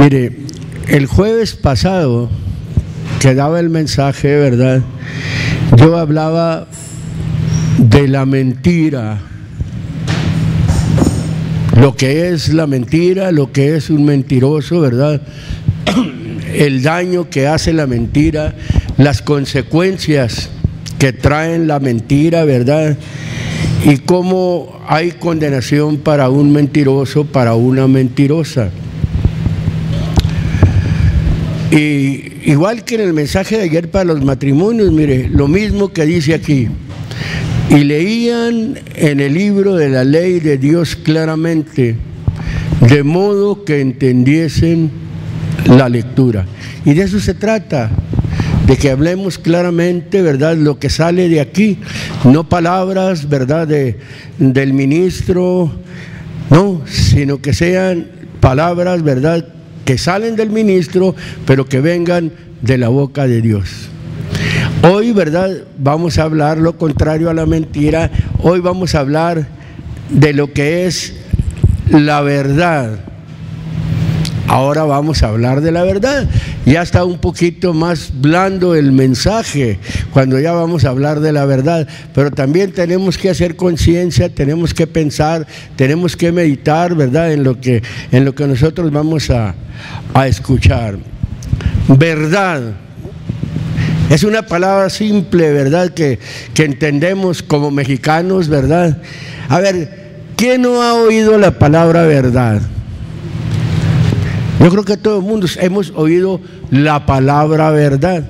Mire, el jueves pasado que daba el mensaje, ¿verdad? Yo hablaba de la mentira, lo que es la mentira, lo que es un mentiroso, ¿verdad? El daño que hace la mentira, las consecuencias que traen la mentira, ¿verdad? Y cómo hay condenación para un mentiroso, para una mentirosa. Y igual que en el mensaje de ayer para los matrimonios, mire, lo mismo que dice aquí. Y leían en el libro de la ley de Dios claramente, de modo que entendiesen la lectura. Y de eso se trata, de que hablemos claramente, ¿verdad?, lo que sale de aquí, no palabras, ¿verdad?, del ministro, no, sino que sean palabras, ¿verdad?, que salen del ministro, pero que vengan de la boca de Dios. Hoy, ¿verdad?, vamos a hablar lo contrario a la mentira. Hoy vamos a hablar de lo que es la verdad. Ahora vamos a hablar de la verdad. Ya está un poquito más blando el mensaje cuando ya vamos a hablar de la verdad, pero también tenemos que hacer conciencia, tenemos que pensar, tenemos que meditar, ¿verdad?, en lo que nosotros vamos a escuchar. Verdad es una palabra simple, ¿verdad?, que entendemos como mexicanos, ¿verdad? A ver, ¿quién no ha oído la palabra verdad? Yo creo que todo el mundo hemos oído la palabra verdad.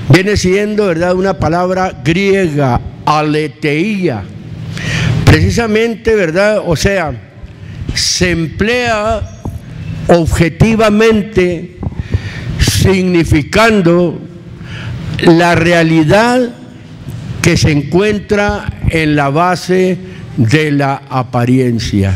Viene siendo, ¿verdad?, una palabra griega, aletheia. Precisamente, ¿verdad?, o sea, se emplea objetivamente significando la realidad que se encuentra en la base de la apariencia.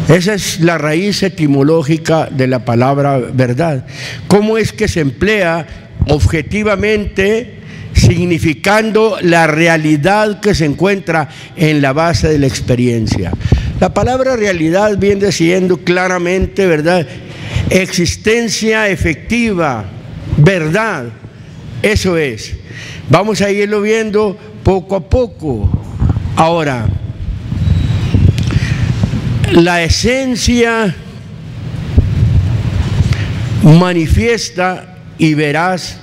Esa es la raíz etimológica de la palabra verdad. ¿Cómo es que se emplea objetivamente significando la realidad que se encuentra en la base de la experiencia? La palabra realidad viene siendo claramente, ¿verdad?, existencia efectiva, verdad. Eso es. Vamos a irlo viendo poco a poco. Ahora, la esencia manifiesta y veraz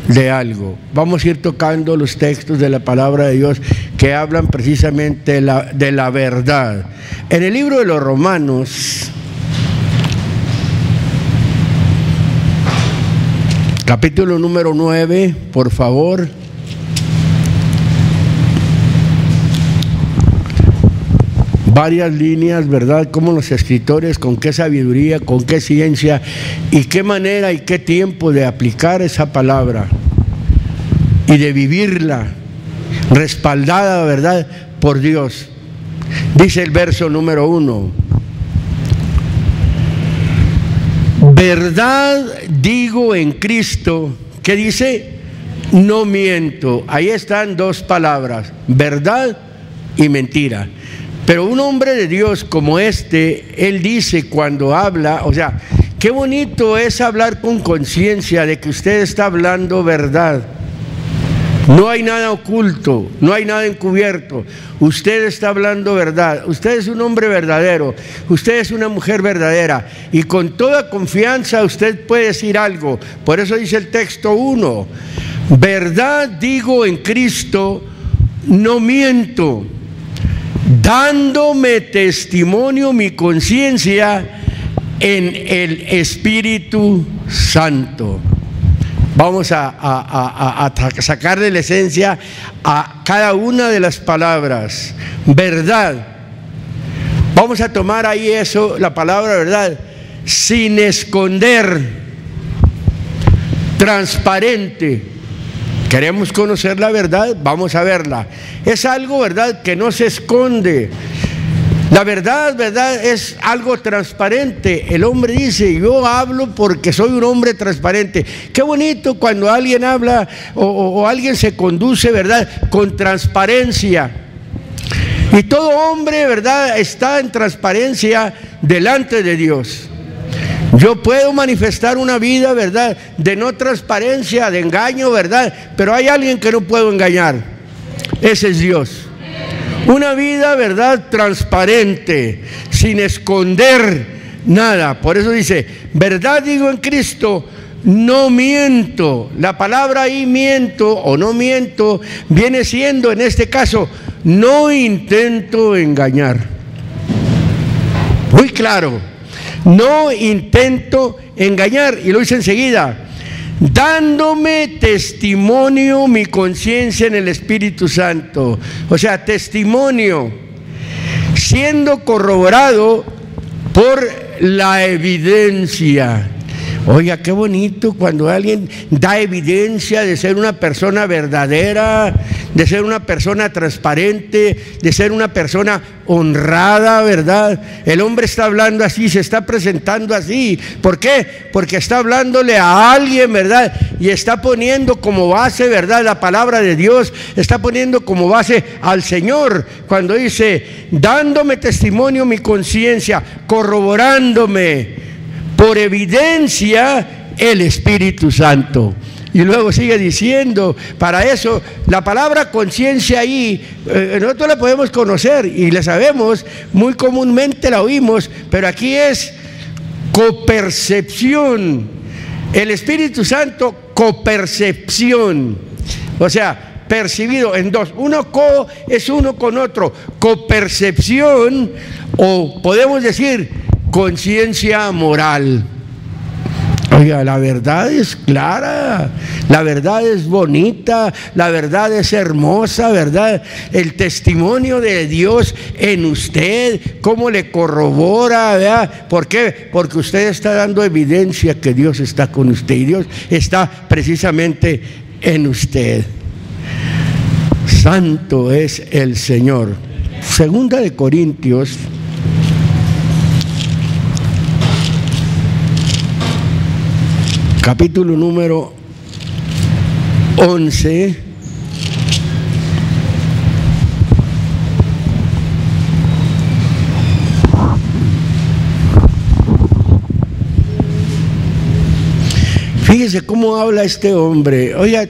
de algo. Vamos a ir tocando los textos de la palabra de Dios que hablan precisamente de la verdad. En el libro de los Romanos, capítulo número 9, por favor. Varias líneas, ¿verdad?, como los escritores, con qué sabiduría, con qué ciencia y qué manera y qué tiempo de aplicar esa palabra y de vivirla, respaldada, ¿verdad?, por Dios. Dice el verso número 1: verdad digo en Cristo, ¿qué dice? No miento. Ahí están dos palabras, verdad y mentira. Pero un hombre de Dios como él dice cuando habla, o sea, qué bonito es hablar con conciencia de que usted está hablando verdad. No hay nada oculto, no hay nada encubierto. Usted está hablando verdad. Usted es un hombre verdadero, usted es una mujer verdadera, y con toda confianza usted puede decir algo. Por eso dice el texto 1: verdad digo en Cristo, no miento, dándome testimonio mi conciencia en el Espíritu Santo. Vamos a sacarle la esencia a cada una de las palabras. Verdad. Vamos a tomar ahí eso, la palabra verdad, sin esconder, transparente. Queremos conocer la verdad, vamos a verla. Es algo, ¿verdad?, que no se esconde. La verdad, ¿verdad?, es algo transparente. El hombre dice: yo hablo porque soy un hombre transparente. Qué bonito cuando alguien habla o alguien se conduce, ¿verdad?, con transparencia. Y todo hombre, ¿verdad?, está en transparencia delante de Dios. Yo puedo manifestar una vida, ¿verdad?, de no transparencia, de engaño, ¿verdad?, pero hay alguien que no puedo engañar. Ese es Dios. Una vida, ¿verdad?, transparente, sin esconder nada. Por eso dice, verdad digo en Cristo, no miento. La palabra ahí miento o no miento viene siendo, en este caso, no intento engañar. Muy claro, no intento engañar. Y lo dice enseguida, dándome testimonio mi conciencia en el Espíritu Santo. O sea, testimonio siendo corroborado por la evidencia. Oiga, qué bonito cuando alguien da evidencia de ser una persona verdadera, de ser una persona transparente, de ser una persona honrada, ¿verdad? El hombre está hablando así, se está presentando así. ¿Por qué? Porque está hablándole a alguien, ¿verdad? Y está poniendo como base, ¿verdad?, la palabra de Dios, está poniendo como base al Señor. Cuando dice, dándome testimonio mi conciencia, corroborándome por evidencia el Espíritu Santo. Y luego sigue diciendo, para eso, la palabra conciencia ahí, nosotros la podemos conocer y la sabemos, muy comúnmente la oímos, pero aquí es copercepción. El Espíritu Santo, copercepción. O sea, percibido en dos. Uno es uno con otro. Copercepción, o podemos decir conciencia moral. Oiga, la verdad es clara, la verdad es bonita, la verdad es hermosa, ¿verdad? El testimonio de Dios en usted, cómo le corrobora, ¿verdad? ¿Por qué? Porque usted está dando evidencia que Dios está con usted y Dios está precisamente en usted. Santo es el Señor. Segunda de Corintios, capítulo número 11, fíjese cómo habla este hombre. Oiga,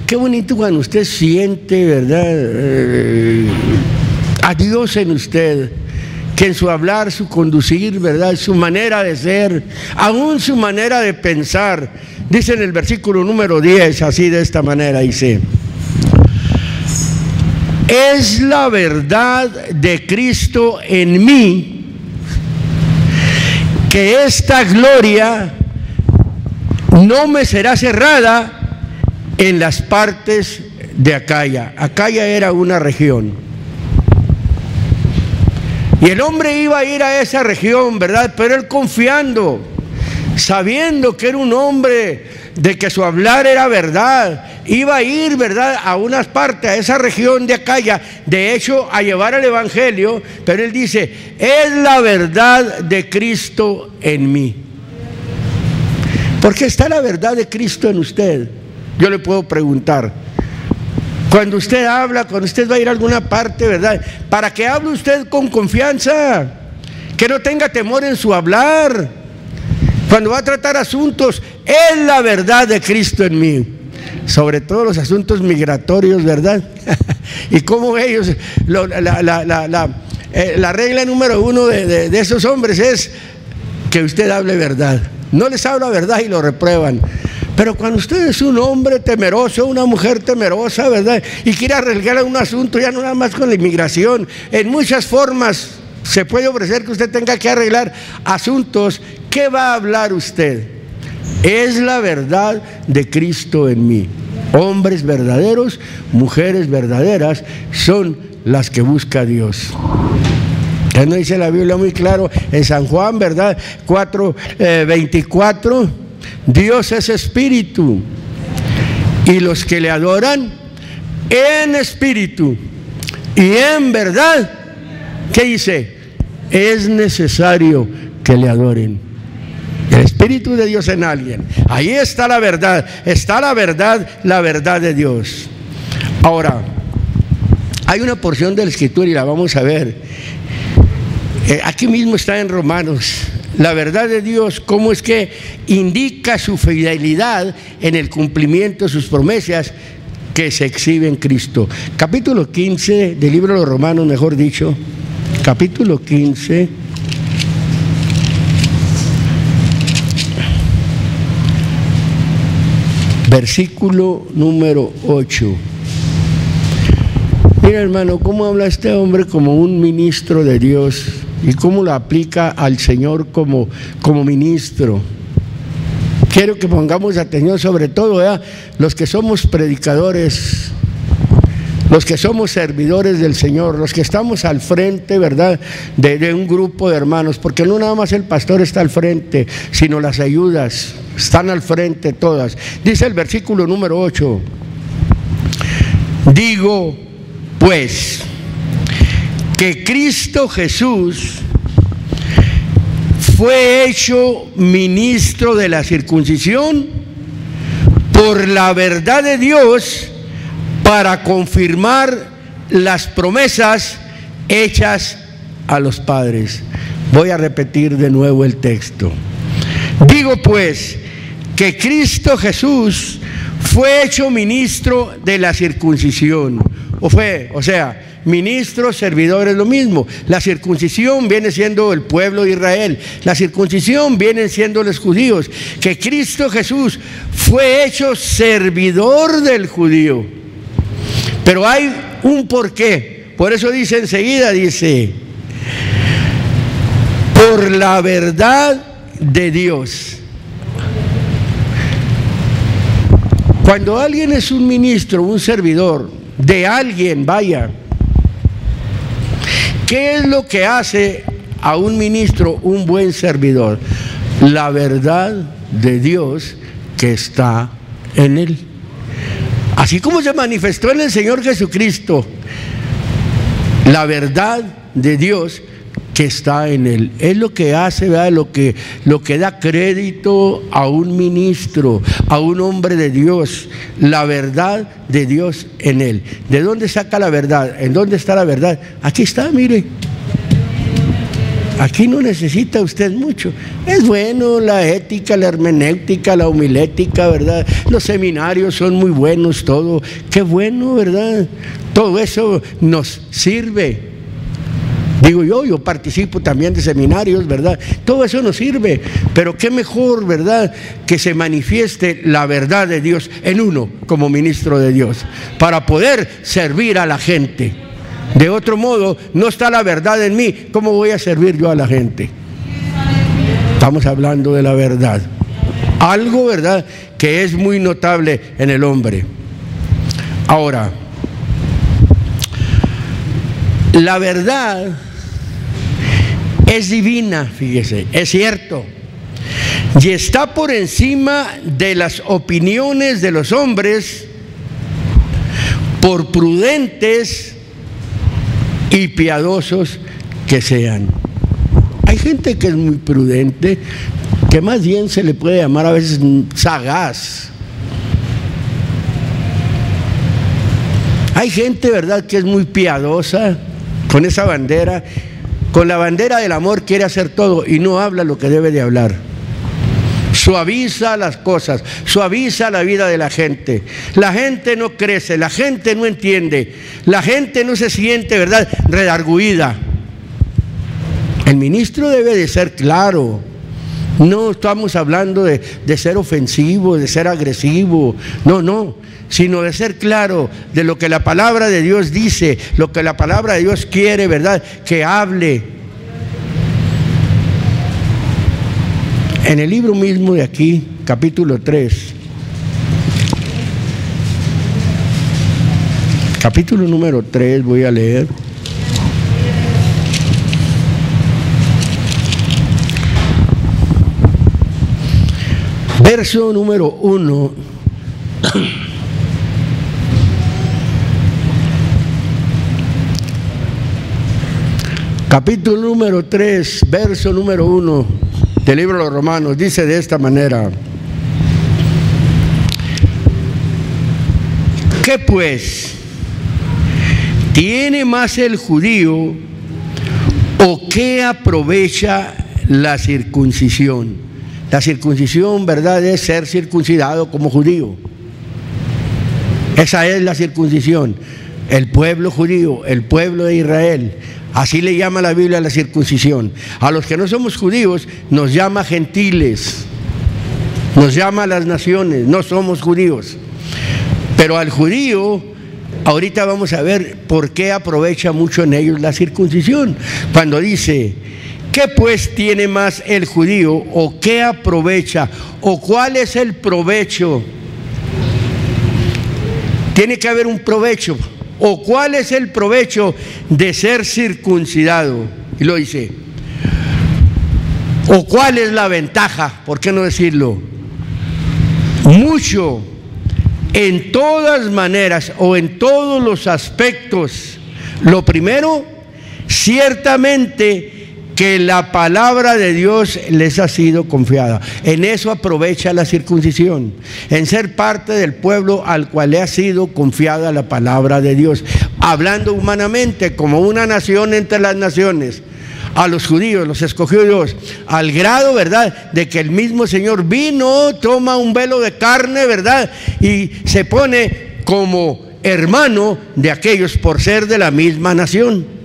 qué bonito cuando usted siente, ¿verdad?, a Dios en usted, que en su hablar, su conducir, ¿verdad?, su manera de ser, aún su manera de pensar. Dice en el versículo número 10, así de esta manera, dice: es la verdad de Cristo en mí, que esta gloria no me será cerrada en las partes de Acaya. Acaya era una región. Y el hombre iba a ir a esa región, ¿verdad? Pero él confiando, sabiendo que era un hombre de que su hablar era verdad, iba a ir, ¿verdad?, a unas partes, a esa región de Acaya, de hecho, a llevar el evangelio. Pero él dice, es la verdad de Cristo en mí. ¿Por qué está la verdad de Cristo en usted? Yo le puedo preguntar. Cuando usted habla, cuando usted va a ir a alguna parte, ¿verdad?, para que hable usted con confianza, que no tenga temor en su hablar. Cuando va a tratar asuntos, es la verdad de Cristo en mí. Sobre todo los asuntos migratorios, ¿verdad? Y como ellos, la regla número uno de esos hombres es que usted hable verdad. No les habla verdad y lo reprueban. Pero cuando usted es un hombre temeroso, una mujer temerosa, ¿verdad?, y quiere arreglar un asunto, ya no nada más con la inmigración, en muchas formas se puede ofrecer que usted tenga que arreglar asuntos. ¿Qué va a hablar usted? Es la verdad de Cristo en mí. Hombres verdaderos, mujeres verdaderas son las que busca Dios. ¿Qué no dice la Biblia muy claro en San Juan, ¿verdad? 4:24? Dios es espíritu, y los que le adoran en espíritu y en verdad, ¿qué dice? Es necesario que le adoren. El Espíritu de Dios en alguien. Ahí está la verdad de Dios. Ahora, Hay una porción de la Escritura y la vamos a ver. Aquí mismo está en Romanos. La verdad de Dios, cómo es que indica su fidelidad en el cumplimiento de sus promesas que se exhibe en Cristo. Capítulo 15 del libro de los Romanos, mejor dicho. Capítulo 15. Versículo número 8. Mira, hermano, cómo habla este hombre como un ministro de Dios y cómo lo aplica al Señor como ministro. Quiero que pongamos atención, sobre todo, ¿verdad?, los que somos predicadores, los que somos servidores del Señor, los que estamos al frente, ¿verdad?, de un grupo de hermanos, porque no nada más el pastor está al frente, sino las ayudas están al frente todas. Dice el versículo número 8: digo pues que Cristo Jesús fue hecho ministro de la circuncisión por la verdad de Dios, para confirmar las promesas hechas a los padres. Voy a repetir de nuevo el texto. Digo pues que Cristo Jesús fue hecho ministro de la circuncisión. O sea, ministro, servidor es lo mismo. La circuncisión viene siendo el pueblo de Israel, la circuncisión vienen siendo los judíos. Que Cristo Jesús fue hecho servidor del judío. Pero hay un porqué. Por eso dice enseguida, dice, por la verdad de Dios. Cuando alguien es un ministro, un servidor de alguien, vaya, ¿qué es lo que hace a un ministro un buen servidor? La verdad de Dios que está en él. Así como se manifestó en el Señor Jesucristo, la verdad de Dios que está en él. Es lo que hace, ¿verdad?, lo que da crédito a un ministro, a un hombre de Dios, la verdad de Dios en él. ¿De dónde saca la verdad? ¿En dónde está la verdad? Aquí está, mire. Aquí no necesita usted mucho. Es bueno la ética, la hermenéutica, la homilética, ¿verdad? Los seminarios son muy buenos, todo. Qué bueno, ¿verdad? Todo eso nos sirve. Digo yo participo también de seminarios, ¿verdad? Todo eso nos sirve, pero qué mejor, ¿verdad?, que se manifieste la verdad de Dios en uno como ministro de Dios, para poder servir a la gente. De otro modo, no está la verdad en mí, ¿cómo voy a servir yo a la gente? Estamos hablando de la verdad. Algo, ¿verdad?, que es muy notable en el hombre. Ahora, la verdad es divina, fíjese, es cierto, y está por encima de las opiniones de los hombres, por prudentes y piadosos que sean. Hay gente que es muy prudente, que más bien se le puede llamar a veces sagaz. Hay gente, ¿verdad?, que es muy piadosa, con esa bandera, con la bandera del amor quiere hacer todo y no habla lo que debe de hablar. Suaviza las cosas, suaviza la vida de la gente. La gente no crece, la gente no entiende, la gente no se siente, ¿verdad?, redarguida. El ministro debe de ser claro. No estamos hablando de ser ofensivo, de ser agresivo, no, sino de ser claro de lo que la palabra de Dios dice, lo que la palabra de Dios quiere, ¿verdad?, que hable. En el libro mismo de aquí, capítulo 3, capítulo número 3, voy a leer. Verso número 1. Capítulo número 3, verso número 1 del libro de los Romanos, dice de esta manera: ¿qué pues? ¿tiene más el judío o qué aprovecha la circuncisión? La circuncisión, ¿verdad?, es ser circuncidado como judío. Esa es la circuncisión. El pueblo judío, el pueblo de Israel, así le llama la Biblia a la circuncisión. A los que no somos judíos nos llama gentiles, nos llama a las naciones, no somos judíos. Pero al judío, ahorita vamos a ver por qué aprovecha mucho en ellos la circuncisión. Cuando dice, ¿qué pues tiene más el judío o qué aprovecha o cuál es el provecho? Tiene que haber un provecho. ¿O cuál es el provecho de ser circuncidado? Y lo dice. ¿O cuál es la ventaja? ¿Por qué no decirlo? Mucho, en todas maneras o en todos los aspectos. Lo primero, ciertamente que la palabra de Dios les ha sido confiada. En eso aprovecha la circuncisión, en ser parte del pueblo al cual le ha sido confiada la palabra de Dios, hablando humanamente como una nación entre las naciones. A los judíos los escogió Dios, al grado, ¿verdad?, de que el mismo Señor vino, toma un velo de carne, ¿verdad?, y se pone como hermano de aquellos por ser de la misma nación.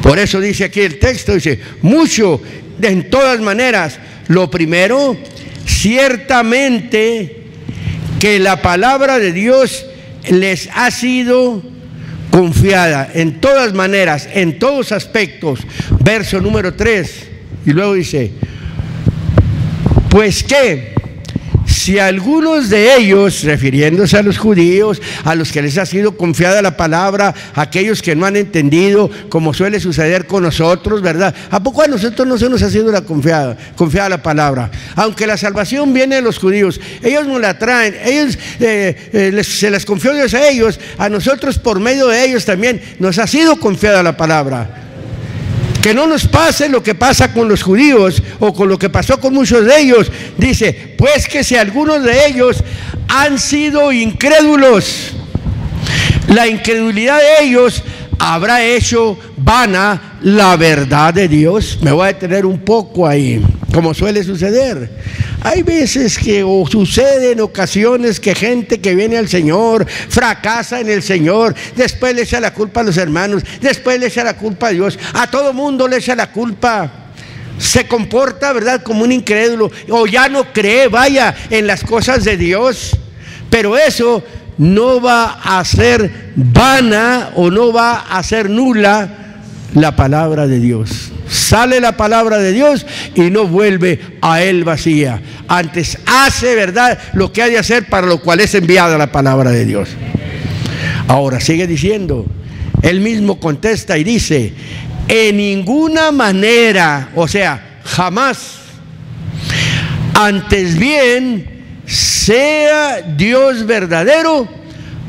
Por eso dice aquí el texto, dice, mucho, en todas maneras. Lo primero, ciertamente que la palabra de Dios les ha sido confiada, en todas maneras, en todos aspectos. Verso número 3, y luego dice, pues qué, si algunos de ellos, refiriéndose a los judíos, a los que les ha sido confiada la palabra, aquellos que no han entendido, como suele suceder con nosotros, ¿verdad? ¿A poco a nosotros no se nos ha sido confiada la palabra? Aunque la salvación viene de los judíos, ellos nos la traen, ellos se las confió Dios a ellos, a nosotros por medio de ellos también nos ha sido confiada la palabra. Que no nos pase lo que pasa con los judíos o con lo que pasó con muchos de ellos. Dice, pues que si algunos de ellos han sido incrédulos, la incredulidad de ellos habrá hecho vana la verdad de Dios. Me voy a detener un poco ahí, como suele suceder. Hay veces que, o sucede en ocasiones, que gente que viene al Señor fracasa en el Señor, después le echa la culpa a los hermanos, después le echa la culpa a Dios, a todo mundo le echa la culpa. Se comporta, ¿verdad?, como un incrédulo, o ya no cree, vaya, en las cosas de Dios. Pero eso no va a ser vana o no va a ser nula la palabra de Dios. Sale la palabra de Dios y no vuelve a él vacía. Antes hace, ¿verdad?, lo que ha de hacer, para lo cual es enviada la palabra de Dios. Ahora sigue diciendo, él mismo contesta y dice, en ninguna manera, o sea, jamás, antes bien, sea Dios verdadero,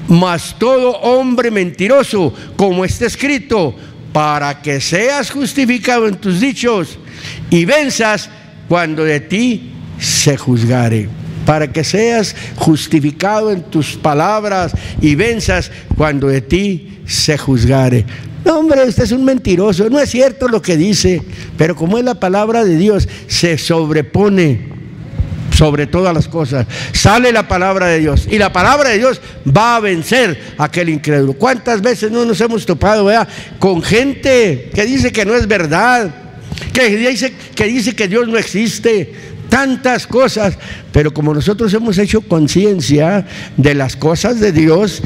mas todo hombre mentiroso, como está escrito, para que seas justificado en tus dichos y venzas cuando de ti se juzgare. Para que seas justificado en tus palabras y venzas cuando de ti se juzgare. No, hombre, usted es un mentiroso, no es cierto lo que dice, pero como es la palabra de Dios, se sobrepone sobre todas las cosas. Sale la palabra de Dios y la palabra de Dios va a vencer a aquel incrédulo. ¿Cuántas veces no nos hemos topado, ¿verdad?, con gente que dice que no es verdad, que dice que Dios no existe, tantas cosas? Pero como nosotros hemos hecho conciencia de las cosas de Dios,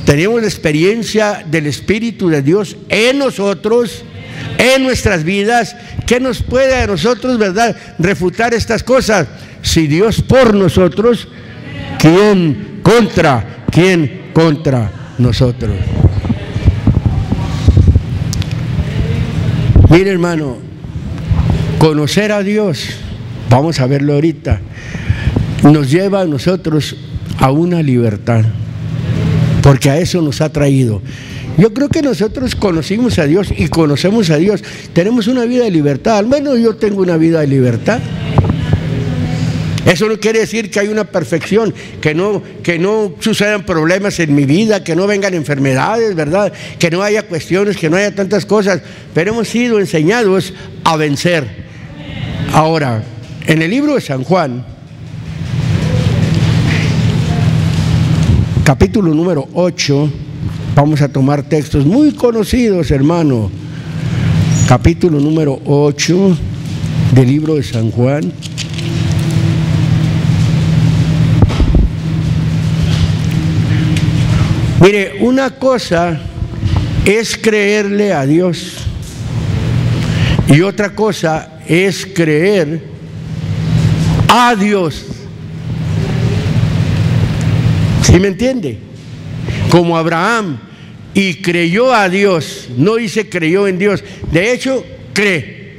tenemos la experiencia del Espíritu de Dios en nosotros, en nuestras vidas, ¿qué nos puede a nosotros, verdad, refutar estas cosas? Si Dios por nosotros, ¿quién contra nosotros? Mire, hermano, conocer a Dios, vamos a verlo ahorita, nos lleva a nosotros a una libertad, porque a eso nos ha traído. Yo creo que nosotros conocimos a Dios y conocemos a Dios, tenemos una vida de libertad, al menos yo tengo una vida de libertad. Eso no quiere decir que hay una perfección, que no sucedan problemas en mi vida, que no vengan enfermedades, ¿verdad? Que no haya cuestiones, que no haya tantas cosas, pero hemos sido enseñados a vencer. Ahora, en el libro de San Juan, capítulo número 8, vamos a tomar textos muy conocidos, hermano. Capítulo número 8 del libro de San Juan. Mire, una cosa es creerle a Dios y otra cosa es creer a Dios. ¿Sí me entiende? Como Abraham, y creyó a Dios, no dice creyó en Dios, de hecho cree.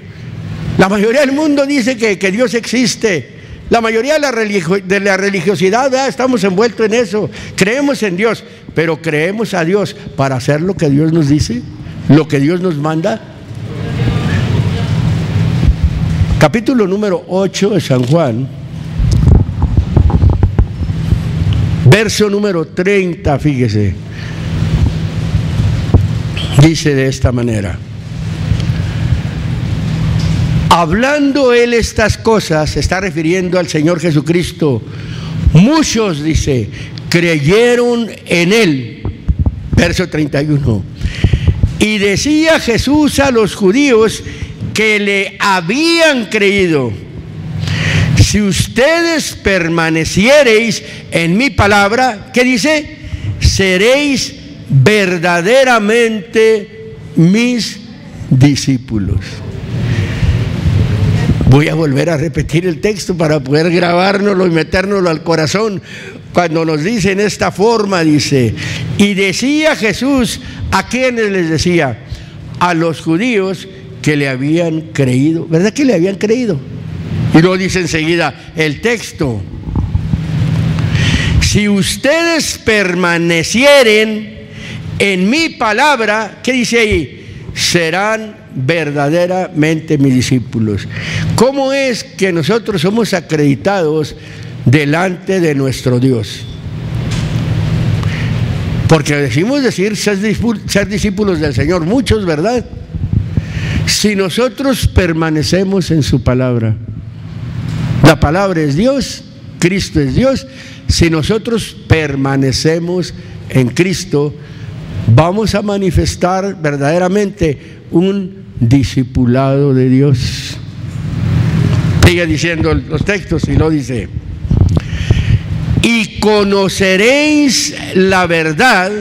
La mayoría del mundo dice que Dios existe. La mayoría de la religiosidad, ¿verdad? Estamos envueltos en eso. Creemos en Dios, pero creemos a Dios para hacer lo que Dios nos dice, lo que Dios nos manda. Capítulo número 8 de San Juan, verso número 30, fíjese. Dice de esta manera: hablando él estas cosas, se está refiriendo al Señor Jesucristo, muchos, dice, creyeron en él. Verso 31. Y decía Jesús a los judíos que le habían creído: si ustedes permaneciereis en mi palabra, ¿qué dice? Seréis verdaderamente mis discípulos. Voy a volver a repetir el texto para poder grabárnoslo y metérnoslo al corazón. Cuando nos dice en esta forma, dice, y decía Jesús, ¿a quiénes les decía? A los judíos que le habían creído. ¿Verdad que le habían creído? Y luego dice enseguida el texto: si ustedes permanecieren en mi palabra, ¿qué dice ahí? Serán verdaderamente mis discípulos. ¿Cómo es que nosotros somos acreditados delante de nuestro Dios? Porque decimos ser discípulos del Señor, muchos, ¿verdad? Si nosotros permanecemos en su palabra, la palabra es Dios, Cristo es Dios. Si nosotros permanecemos en Cristo, vamos a manifestar verdaderamente un discipulado de Dios. Sigue diciendo los textos y lo dice: y conoceréis la verdad,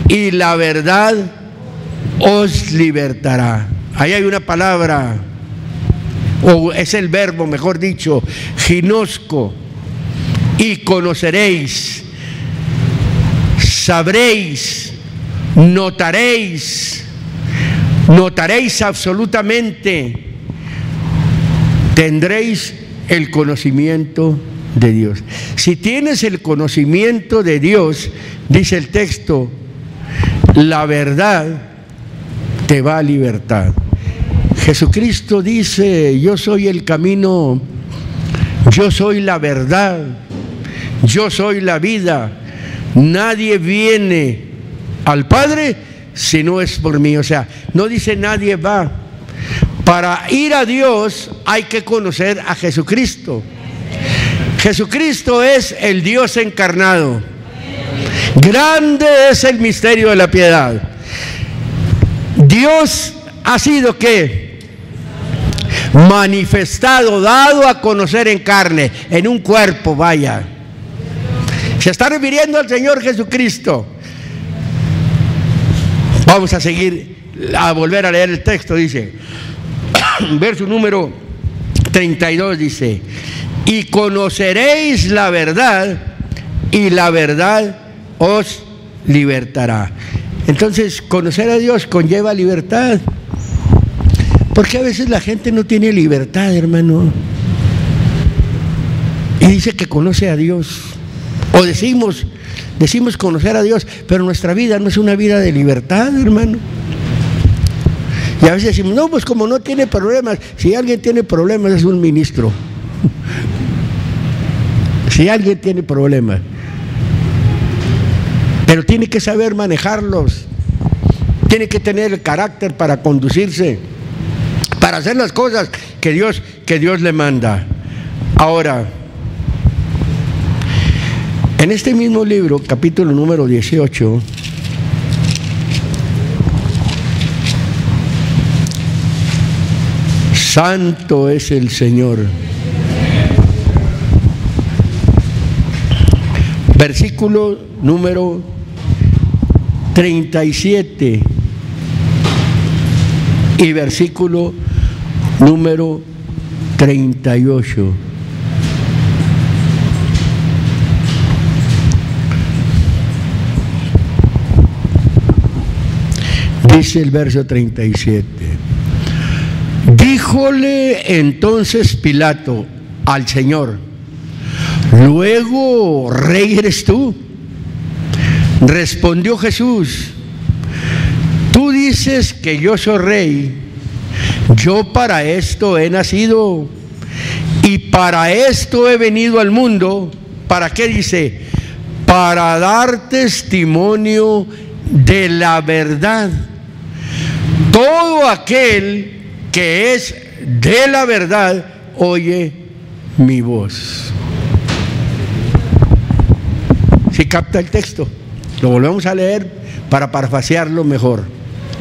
y la verdad os libertará. Ahí hay una palabra, o es el verbo, mejor dicho, ginosco. Y conoceréis, sabréis, notaréis absolutamente, tendréis el conocimiento de Dios. Si tienes el conocimiento de Dios, dice el texto, la verdad te va a libertar. Jesucristo dice: yo soy el camino, yo soy la verdad, yo soy la vida. Nadie viene al Padre si no es por mí. O sea, no dice nadie va. Para ir a Dios hay que conocer a Jesucristo. Jesucristo es el Dios encarnado. Grande es el misterio de la piedad. Dios ha sido ¿qué? Manifestado, dado a conocer en carne, en un cuerpo, vaya. Se está refiriendo al Señor Jesucristo. Vamos a seguir, a volver a leer el texto. Dice, verso número 32, dice: y conoceréis la verdad, y la verdad os libertará. Entonces, conocer a Dios conlleva libertad. Porque a veces la gente no tiene libertad, hermano. Y dice que conoce a Dios. O decimos conocer a Dios, pero nuestra vida no es una vida de libertad, hermano. Y a veces decimos, no, pues como no tiene problemas, si alguien tiene problemas es un ministro. Si alguien tiene problemas, pero tiene que saber manejarlos, tiene que tener el carácter para conducirse, para hacer las cosas que Dios le manda. Ahora, en este mismo libro, capítulo número 18, santo es el Señor. Versículo número 37 y versículo número 38. Dice el verso 37. Díjole entonces Pilato al Señor: ¿luego rey eres tú? Respondió Jesús: tú dices que yo soy rey. Yo para esto he nacido y para esto he venido al mundo. ¿Para qué? Dice: para dar testimonio de la verdad. Todo aquel que es de la verdad oye mi voz. ¿Sí capta el texto? Lo volvemos a leer para parafrasearlo mejor.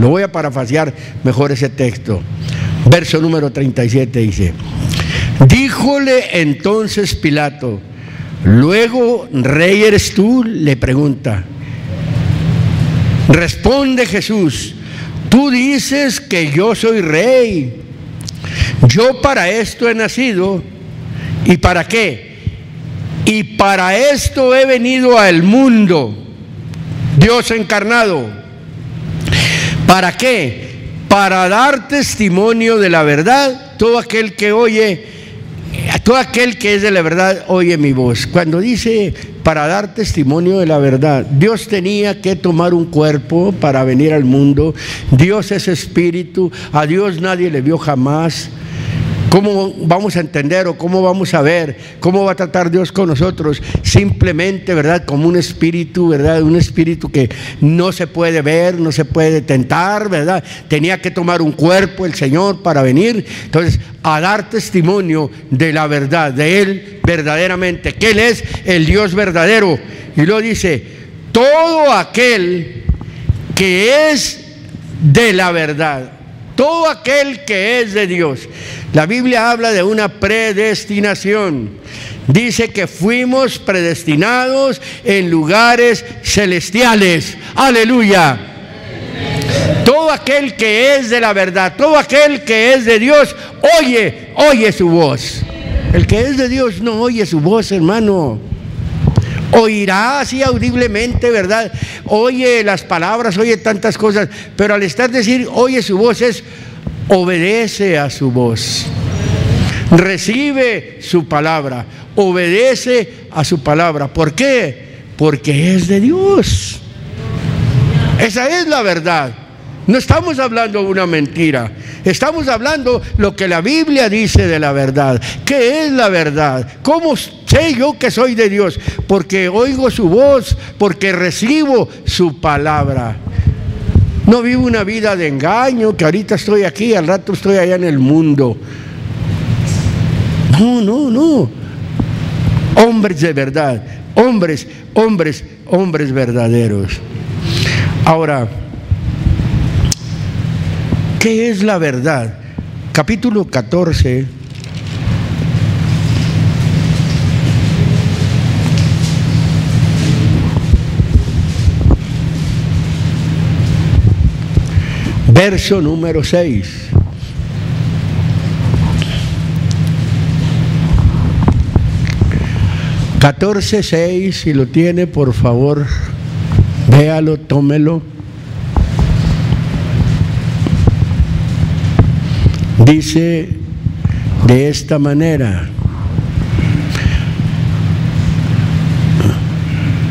Lo voy a parafrasear mejor ese texto. Verso número 37 dice: díjole entonces Pilato: ¿luego rey eres tú? Le pregunta. Responde Jesús: tú dices que yo soy rey. Yo para esto he nacido. ¿Y para qué? Y para esto he venido al mundo. Dios encarnado. ¿Para qué? Para dar testimonio de la verdad. Todo aquel que oye, todo aquel que es de la verdad oye mi voz. Cuando dice para dar testimonio de la verdad, Dios tenía que tomar un cuerpo para venir al mundo. Dios es espíritu, a Dios nadie le vio jamás. ¿Cómo vamos a entender o cómo vamos a ver, cómo va a tratar Dios con nosotros? Simplemente, ¿verdad? Como un espíritu, ¿verdad? Un espíritu que no se puede ver, no se puede tentar, ¿verdad? Tenía que tomar un cuerpo el Señor para venir. Entonces, a dar testimonio de la verdad, de Él verdaderamente, que Él es el Dios verdadero. Y luego dice: todo aquel que es de la verdad. Todo aquel que es de Dios. La Biblia habla de una predestinación. Dice que fuimos predestinados en lugares celestiales. ¡Aleluya! Todo aquel que es de la verdad, todo aquel que es de Dios, oye su voz. El que es de Dios no oye su voz, hermano. Oirá así audiblemente, ¿verdad? Oye las palabras, oye tantas cosas, pero al estar decir oye su voz es obedece a su voz, recibe su palabra, obedece a su palabra. ¿Por qué? Porque es de Dios. Esa es la verdad. No estamos hablando una mentira, estamos hablando lo que la Biblia dice de la verdad. ¿Qué es la verdad? ¿Cómo sé yo que soy de Dios? Porque oigo su voz, porque recibo su palabra. No vivo una vida de engaño, que ahorita estoy aquí, al rato estoy allá en el mundo. No. Hombres de verdad, hombres verdaderos. Ahora, ¿qué es la verdad? Capítulo 14. Verso número 6. (14:6), si lo tiene, por favor, véalo, tómelo. Dice de esta manera.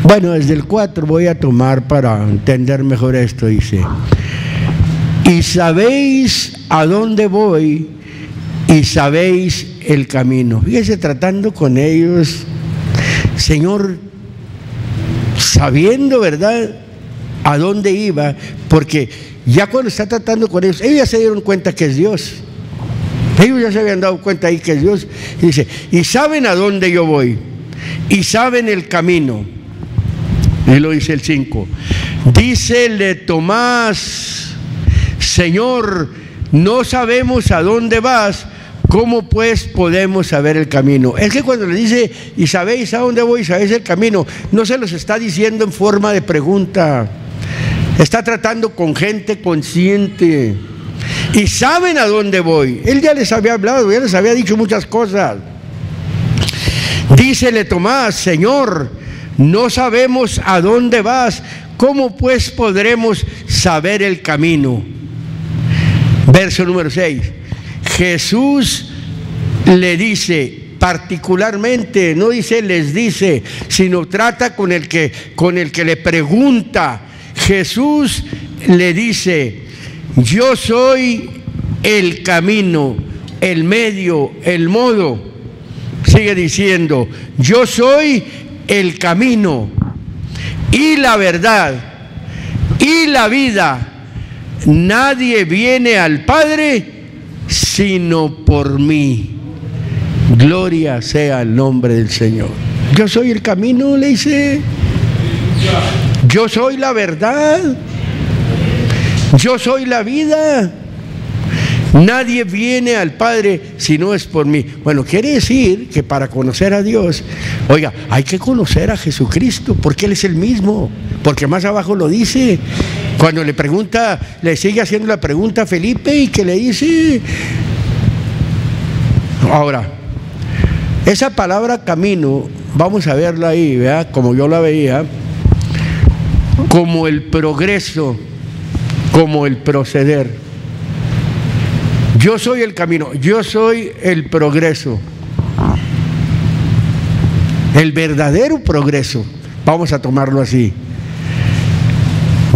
Bueno, desde el 4 voy a tomar para entender mejor esto. Dice: y sabéis a dónde voy y sabéis el camino. Fíjese, tratando con ellos, Señor, sabiendo, ¿verdad?, a dónde iba, porque ya cuando está tratando con ellos ya se dieron cuenta que es Dios. Ellos ya se habían dado cuenta ahí que es Dios. Y dice, y saben a dónde yo voy, y saben el camino. Y lo dice el 5. Dícele Tomás, Señor, no sabemos a dónde vas, ¿cómo pues podemos saber el camino? Es que cuando le dice, y sabéis a dónde voy, y sabéis el camino, no se los está diciendo en forma de pregunta. Está tratando con gente consciente. Y saben a dónde voy. Él ya les había hablado, ya les había dicho muchas cosas. Dícele Tomás, Señor, no sabemos a dónde vas, ¿cómo pues podremos saber el camino? Verso número 6. Jesús le dice, particularmente, no dice les dice, sino trata con el que le pregunta. Jesús le dice, yo soy el camino, el medio, el modo. Sigue diciendo, yo soy el camino y la verdad y la vida. Nadie viene al Padre sino por mí. Gloria sea el nombre del Señor. Yo soy el camino, le dice. Yo soy la verdad. Yo soy la vida. Nadie viene al Padre si no es por mí. Bueno, quiere decir que para conocer a Dios, oiga, hay que conocer a Jesucristo, porque Él es el mismo, porque más abajo lo dice. Cuando le pregunta, le sigue haciendo la pregunta a Felipe y que le dice. Ahora, esa palabra camino, vamos a verla ahí, ¿verdad? Como yo la veía, como el progreso, como el proceder. Yo soy el camino, yo soy el progreso, el verdadero progreso, vamos a tomarlo así.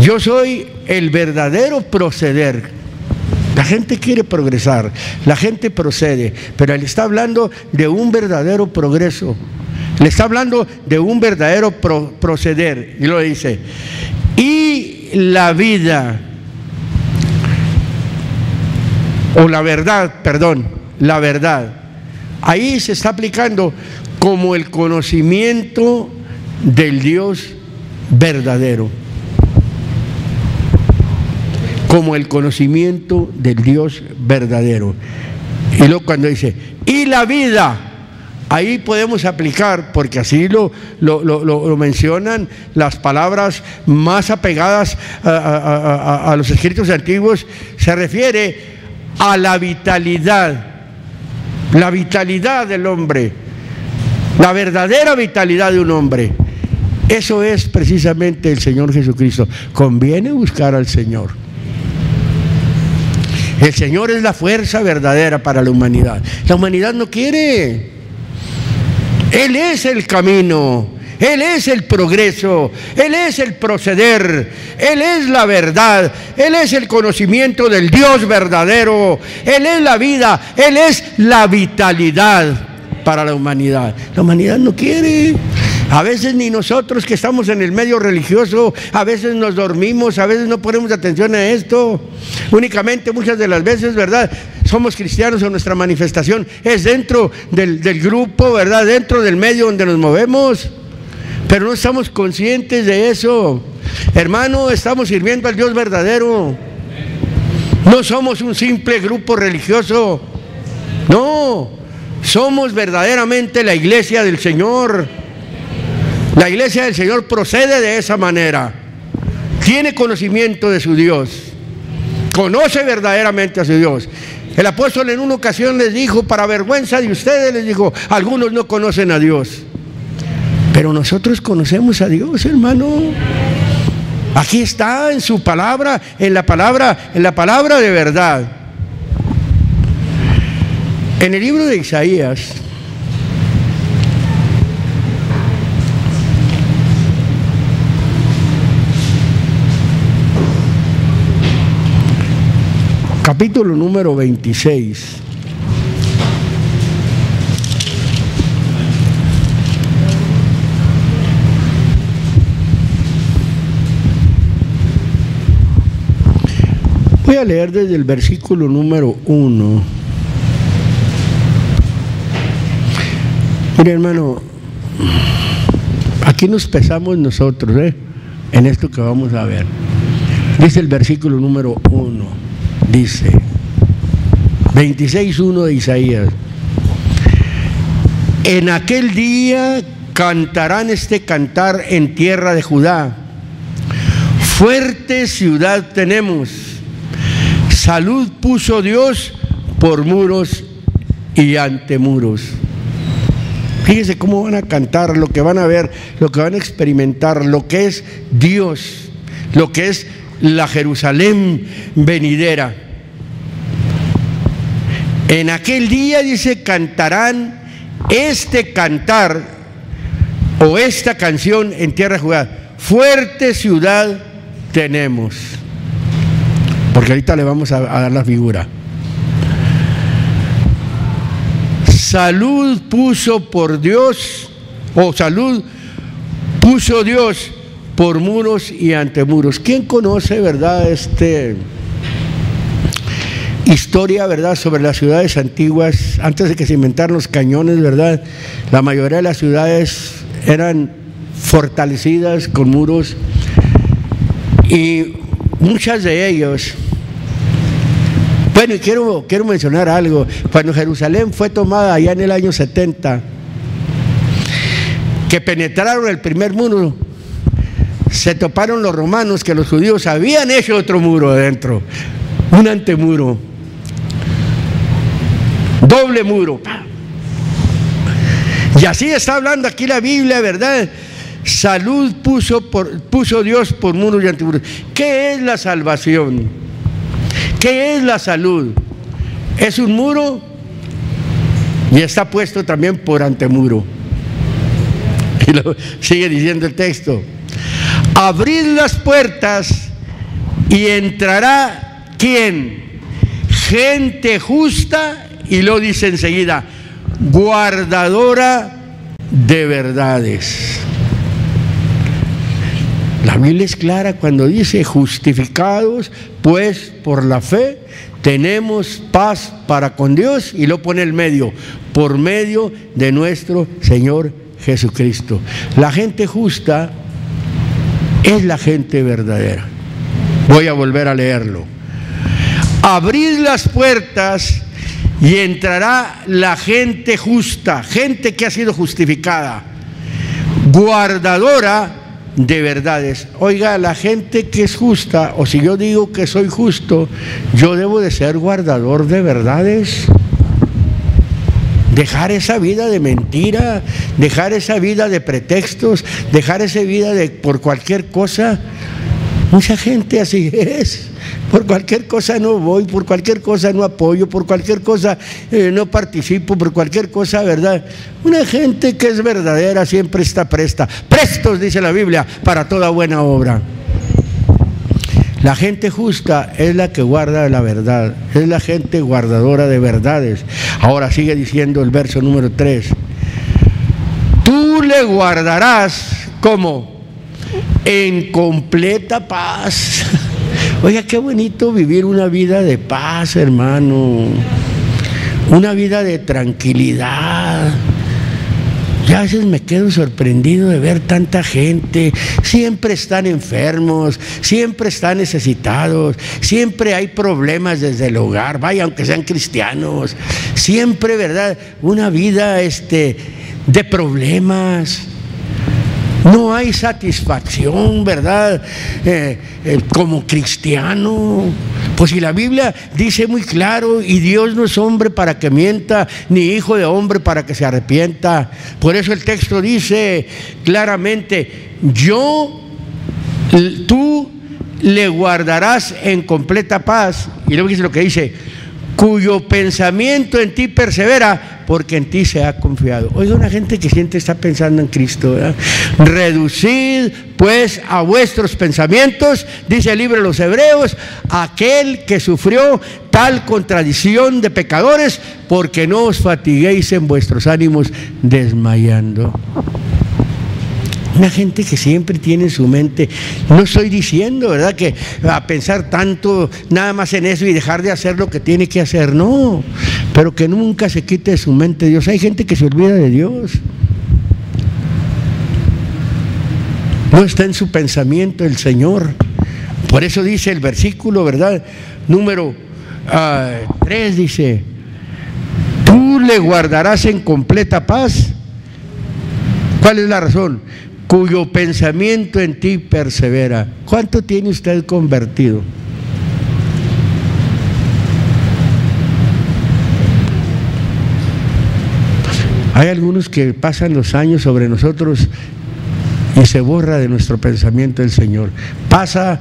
Yo soy el verdadero proceder. La gente quiere progresar, la gente procede, pero él está hablando de un verdadero progreso, le está hablando de un verdadero proceder, y lo dice, y la vida, o la verdad, perdón, la verdad, ahí se está aplicando como el conocimiento del Dios verdadero. Como el conocimiento del Dios verdadero. Y luego cuando dice, y la vida, ahí podemos aplicar, porque así lo mencionan las palabras más apegadas a los escritos antiguos, se refiere a la vitalidad del hombre, la verdadera vitalidad de un hombre. Eso es precisamente el Señor Jesucristo. Conviene buscar al Señor. El Señor es la fuerza verdadera para la humanidad. La humanidad no quiere. Él es el camino, Él es el progreso, Él es el proceder, Él es la verdad, Él es el conocimiento del Dios verdadero, Él es la vida, Él es la vitalidad para la humanidad. La humanidad no quiere. A veces ni nosotros que estamos en el medio religioso, a veces nos dormimos, a veces no ponemos atención a esto. Únicamente muchas de las veces, ¿verdad?, somos cristianos o nuestra manifestación es dentro del grupo, ¿verdad?, dentro del medio donde nos movemos, pero no estamos conscientes de eso. Hermano, estamos sirviendo al Dios verdadero. No somos un simple grupo religioso. No, somos verdaderamente la iglesia del Señor. La iglesia del Señor procede de esa manera. Tiene conocimiento de su Dios. Conoce verdaderamente a su Dios. El apóstol en una ocasión les dijo, para vergüenza de ustedes, les dijo, algunos no conocen a Dios. Pero nosotros conocemos a Dios, hermano. Aquí está en su palabra, en la palabra de verdad. En el libro de Isaías, capítulo número 26. Voy a leer desde el versículo número 1. Mire, hermano, aquí nos pesamos nosotros, en esto que vamos a ver. Dice el versículo número 1, dice 26:1 de Isaías: en aquel día cantarán este cantar en tierra de Judá: fuerte ciudad tenemos, salud puso Dios por muros y ante muros. Fíjense cómo van a cantar, lo que van a ver, lo que van a experimentar, lo que es Dios, lo que es la Jerusalén venidera. En aquel día, dice, cantarán este cantar o esta canción en tierra de Judá: fuerte ciudad tenemos. Porque ahorita le vamos a dar la figura. Salud puso por Dios, o salud puso Dios por muros y ante muros. ¿Quién conoce, verdad, historia, verdad, sobre las ciudades antiguas? Antes de que se inventaran los cañones, verdad, la mayoría de las ciudades eran fortalecidas con muros, y muchas de ellos. Bueno, y quiero mencionar algo. Cuando Jerusalén fue tomada allá en el año 70, que penetraron el primer muro, se toparon los romanos que los judíos habían hecho otro muro adentro, un antemuro, doble muro. Y así está hablando aquí la Biblia, ¿verdad? Salud puso Dios por muros y antemuros. ¿Qué es la salvación? ¿Qué es la salud? Es un muro y está puesto también por antemuro. Y lo sigue diciendo el texto: abrid las puertas y entrará ¿quién? Gente justa, y lo dice enseguida: guardadora de verdades. La Biblia es clara cuando dice: justificados pues por la fe tenemos paz para con Dios, y lo pone el medio: por medio de nuestro Señor Jesucristo. La gente justa es la gente verdadera. Voy a volver a leerlo: abrid las puertas y entrará la gente justa, gente que ha sido justificada, guardadora de verdades. Oiga, la gente que es justa, o si yo digo que soy justo, yo debo de ser guardador de verdades. Dejar esa vida de mentira, dejar esa vida de pretextos, dejar esa vida de por cualquier cosa. Mucha gente así es. Por cualquier cosa no voy, por cualquier cosa no apoyo, por cualquier cosa no participo, por cualquier cosa, ¿verdad? Una gente que es verdadera siempre está prestos, dice la Biblia, para toda buena obra. La gente justa es la que guarda la verdad, es la gente guardadora de verdades. Ahora sigue diciendo el verso número 3: tú le guardarás, ¿cómo? En completa paz. Oiga, qué bonito vivir una vida de paz, hermano, una vida de tranquilidad. Ya a veces me quedo sorprendido de ver tanta gente. Siempre están enfermos, siempre están necesitados, siempre hay problemas desde el hogar, vaya, aunque sean cristianos. Siempre, ¿verdad? Una vida de problemas. No hay satisfacción, ¿verdad? Como cristiano. Pues si la Biblia dice muy claro: y Dios no es hombre para que mienta, ni hijo de hombre para que se arrepienta. Por eso el texto dice claramente: tú le guardarás en completa paz. Y luego dice lo que dice: cuyo pensamiento en ti persevera, porque en ti se ha confiado. Oiga, una gente que siempre está pensando en Cristo, ¿verdad? Reducid pues a vuestros pensamientos, dice el libro de los Hebreos, aquel que sufrió tal contradicción de pecadores, porque no os fatiguéis en vuestros ánimos desmayando. Una gente que siempre tiene en su mente, no estoy diciendo, ¿verdad?, que a pensar tanto nada más en eso y dejar de hacer lo que tiene que hacer, no, pero que nunca se quite de su mente Dios. Hay gente que se olvida de Dios, no está en su pensamiento el Señor. Por eso dice el versículo, ¿verdad?, número 3, dice: tú le guardarás en completa paz. ¿Cuál es la razón? Cuyo pensamiento en ti persevera. ¿Cuánto tiene usted convertido? Hay algunos que pasan los años sobre nosotros y se borra de nuestro pensamiento el Señor. Pasa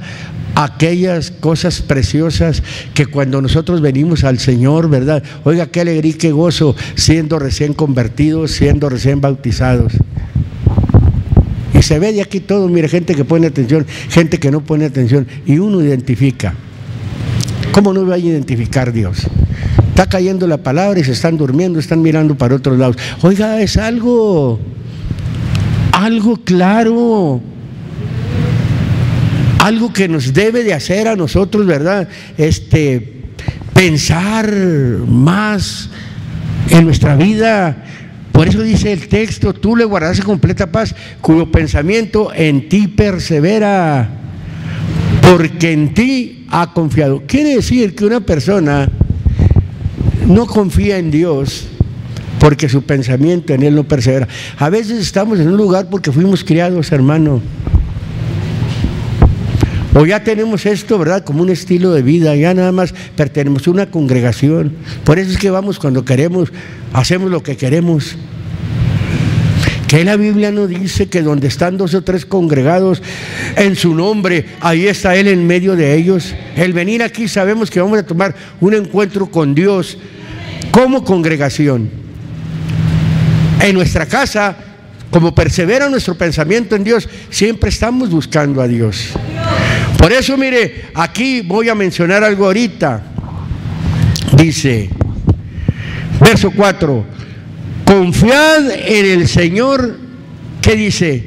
aquellas cosas preciosas que cuando nosotros venimos al Señor, ¿verdad? Oiga, qué alegría y qué gozo siendo recién convertidos, siendo recién bautizados. Y se ve de aquí todo, mire, gente que pone atención, gente que no pone atención, y uno identifica. ¿Cómo no va a identificar Dios? Está cayendo la palabra y se están durmiendo, están mirando para otros lados. Oiga, es algo claro, algo que nos debe de hacer a nosotros, ¿verdad? Pensar más en nuestra vida. Por eso dice el texto: tú le guardarás en completa paz, cuyo pensamiento en ti persevera, porque en ti ha confiado. Quiere decir que una persona no confía en Dios porque su pensamiento en Él no persevera. A veces estamos en un lugar porque fuimos criados, hermano, o ya tenemos esto, ¿verdad?, como un estilo de vida, ya nada más pertenecemos a una congregación. Por eso es que vamos cuando queremos, hacemos lo que queremos. Que la Biblia no dice que donde están 2 o 3 congregados en su nombre, ahí está Él en medio de ellos. El venir aquí sabemos que vamos a tomar un encuentro con Dios como congregación. En nuestra casa, como persevera nuestro pensamiento en Dios, siempre estamos buscando a Dios. Por eso, mire, aquí voy a mencionar algo ahorita. Dice, verso 4: confiad en el Señor, ¿qué dice?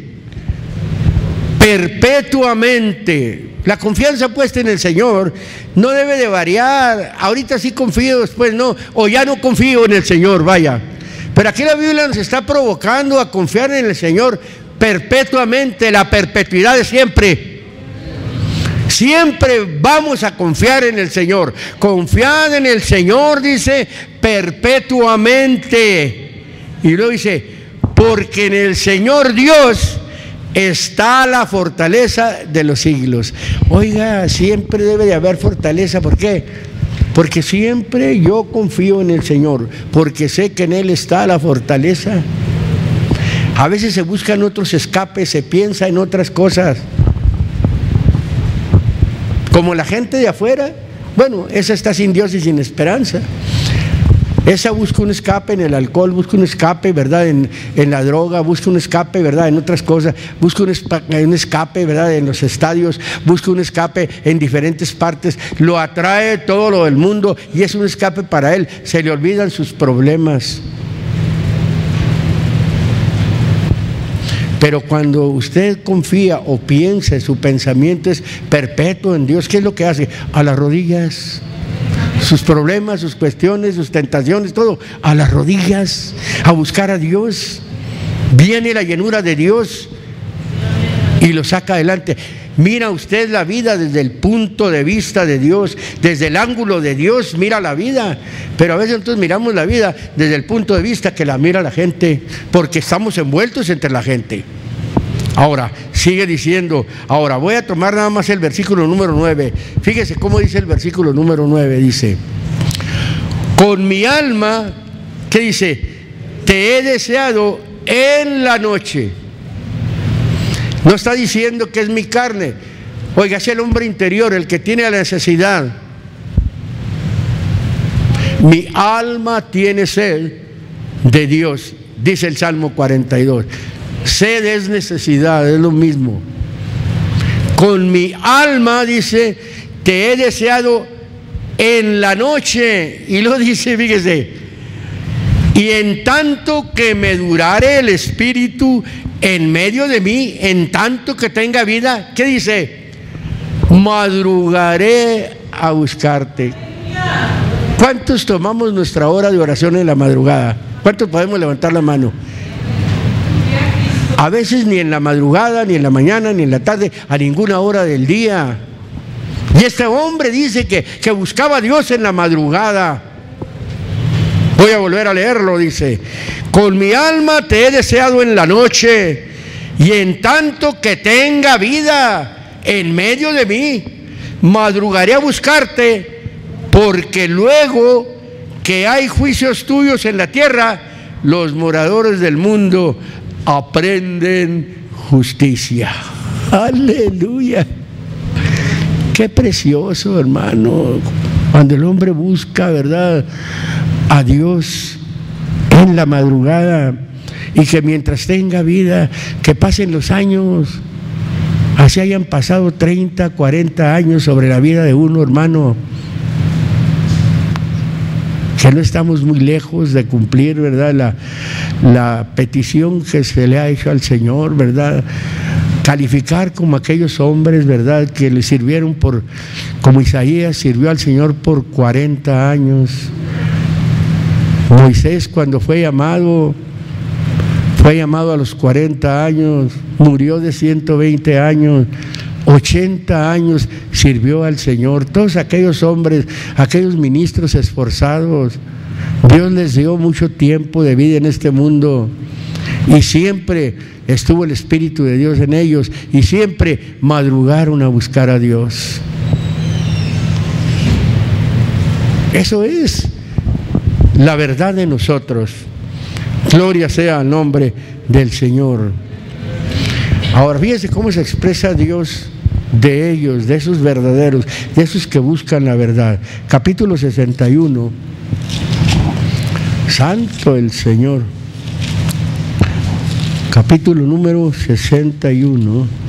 Perpetuamente. La confianza puesta en el Señor no debe de variar. Ahorita sí confío, después no, o ya no confío en el Señor, vaya. Pero aquí la Biblia nos está provocando a confiar en el Señor perpetuamente, la perpetuidad de siempre. Siempre vamos a confiar en el Señor. Confiad en el Señor, dice, perpetuamente. Y luego dice, porque en el Señor Dios está la fortaleza de los siglos. Oiga, siempre debe de haber fortaleza. ¿Por qué? Porque siempre yo confío en el Señor, porque sé que en Él está la fortaleza. A veces se buscan otros escapes, se piensa en otras cosas. Como la gente de afuera, bueno, esa está sin Dios y sin esperanza. Esa busca un escape en el alcohol, busca un escape, ¿verdad?, en la droga, busca un escape, ¿verdad?, en otras cosas, busca un escape, ¿verdad?, en los estadios, busca un escape en diferentes partes, lo atrae todo lo del mundo y es un escape para él, se le olvidan sus problemas. Pero cuando usted confía o piensa, su pensamiento es perpetuo en Dios, ¿qué es lo que hace? A las rodillas. Sus problemas, sus cuestiones, sus tentaciones, todo a las rodillas, a buscar a Dios. Viene la llenura de Dios y lo saca adelante. Mira usted la vida desde el punto de vista de Dios, desde el ángulo de Dios, mira la vida. Pero a veces entonces miramos la vida desde el punto de vista que la mira la gente, porque estamos envueltos entre la gente. Ahora, sigue diciendo, ahora voy a tomar nada más el versículo número 9. Fíjese cómo dice el versículo número 9, dice, con mi alma, ¿qué dice? Te he deseado en la noche. No está diciendo que es mi carne. Oiga, es el hombre interior, el que tiene la necesidad. Mi alma tiene sed de Dios, dice el Salmo 42. Sed es necesidad, es lo mismo. Con mi alma, dice, te he deseado en la noche. Y lo dice, fíjese, Y en tanto que me durare el Espíritu en medio de mí, en tanto que tenga vida, ¿qué dice? Madrugaré a buscarte. ¿Cuántos tomamos nuestra hora de oración en la madrugada? ¿Cuántos podemos levantar la mano? A veces ni en la madrugada, ni en la mañana, ni en la tarde, a ninguna hora del día. Y este hombre dice que buscaba a Dios en la madrugada. Voy a volver a leerlo, dice: con mi alma te he deseado en la noche, y en tanto que tenga vida en medio de mí, madrugaré a buscarte, porque luego que hay juicios tuyos en la tierra, los moradores del mundo aprenden justicia. Aleluya. Qué precioso, hermano, cuando el hombre busca, ¿verdad?, a Dios en la madrugada, y que mientras tenga vida, que pasen los años, así hayan pasado 30, 40 años sobre la vida de uno, hermano, que no estamos muy lejos de cumplir, ¿verdad?, la petición que se le ha hecho al Señor, ¿verdad?, calificar como aquellos hombres, ¿verdad?, que le sirvieron como Isaías sirvió al Señor por 40 años. Moisés, cuando fue llamado a los 40 años, murió de 120 años, 80 años sirvió al Señor. Todos aquellos hombres, aquellos ministros esforzados, Dios les dio mucho tiempo de vida en este mundo, y siempre estuvo el Espíritu de Dios en ellos, y siempre madrugaron a buscar a Dios. Eso es la verdad de nosotros. Gloria sea al nombre del Señor. Ahora fíjense cómo se expresa Dios de ellos, de esos verdaderos, de esos que buscan la verdad. Capítulo 61. Santo el Señor. Capítulo número 61.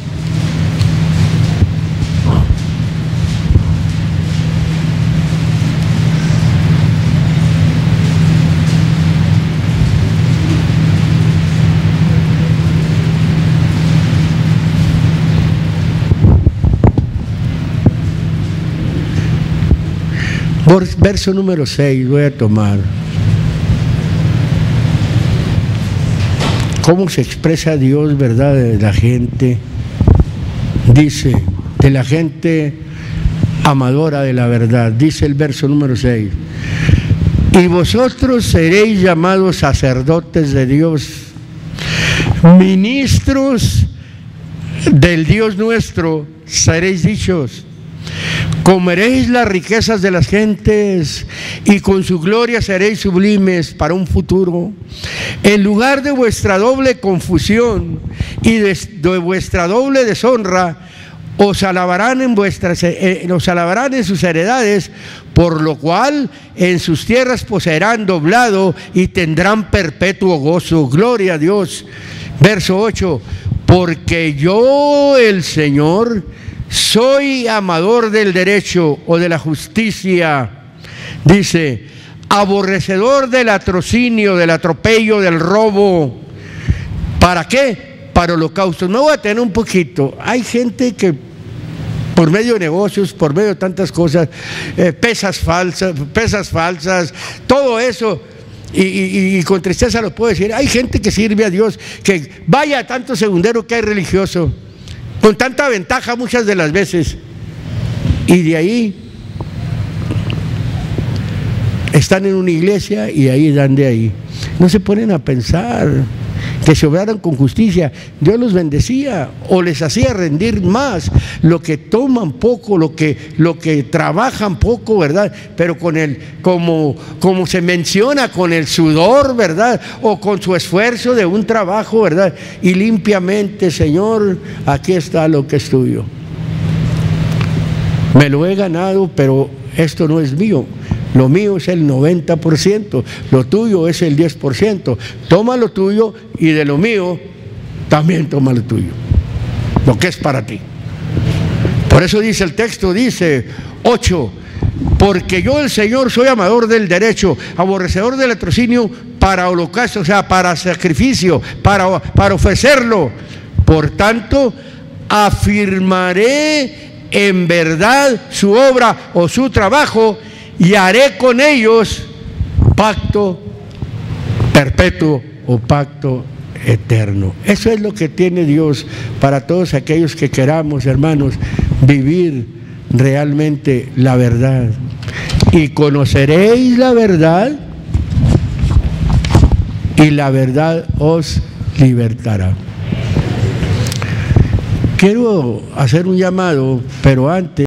Verso número 6 voy a tomar. ¿Cómo se expresa Dios, verdad, de la gente? Dice, de la gente amadora de la verdad. Dice el verso número 6: y vosotros seréis llamados sacerdotes de Dios, ministros del Dios nuestro seréis dichos. Comeréis las riquezas de las gentes, y con su gloria seréis sublimes para un futuro. En lugar de vuestra doble confusión y de vuestra doble deshonra, os alabarán en sus heredades, por lo cual en sus tierras poseerán doblado y tendrán perpetuo gozo. Gloria a Dios. Verso 8: porque yo, el Señor, soy amador del derecho o de la justicia. Dice, aborrecedor del latrocinio, del atropello, del robo. ¿Para qué? Para holocaustos. Me voy a tener un poquito. Hay gente que por medio de negocios, por medio de tantas cosas, pesas falsas, todo eso, y con tristeza lo puedo decir, hay gente que sirve a Dios, que vaya a tanto segundero que hay religioso, con tanta ventaja muchas de las veces, y de ahí están en una iglesia y ahí dan de ahí. No se ponen a pensar que si obraran con justicia, Dios los bendecía o les hacía rendir más. Lo que toman poco, lo que trabajan poco, ¿verdad? Pero con el, como se menciona, con el sudor, ¿verdad? O con su esfuerzo de un trabajo, ¿verdad? Y limpiamente, Señor, aquí está lo que es tuyo. Me lo he ganado, pero esto no es mío. Lo mío es el 90%, lo tuyo es el 10%. Toma lo tuyo y de lo mío también toma lo tuyo, lo que es para ti. Por eso dice el texto, dice 8, porque yo, el Señor, soy amador del derecho, aborrecedor del latrocinio, para holocausto, o sea, para sacrificio, para ofrecerlo. Por tanto, afirmaré en verdad su obra o su trabajo y haré con ellos pacto perpetuo o pacto eterno. Eso es lo que tiene Dios para todos aquellos que queramos, hermanos, vivir realmente la verdad. Y conoceréis la verdad, y la verdad os libertará. Quiero hacer un llamado, pero antes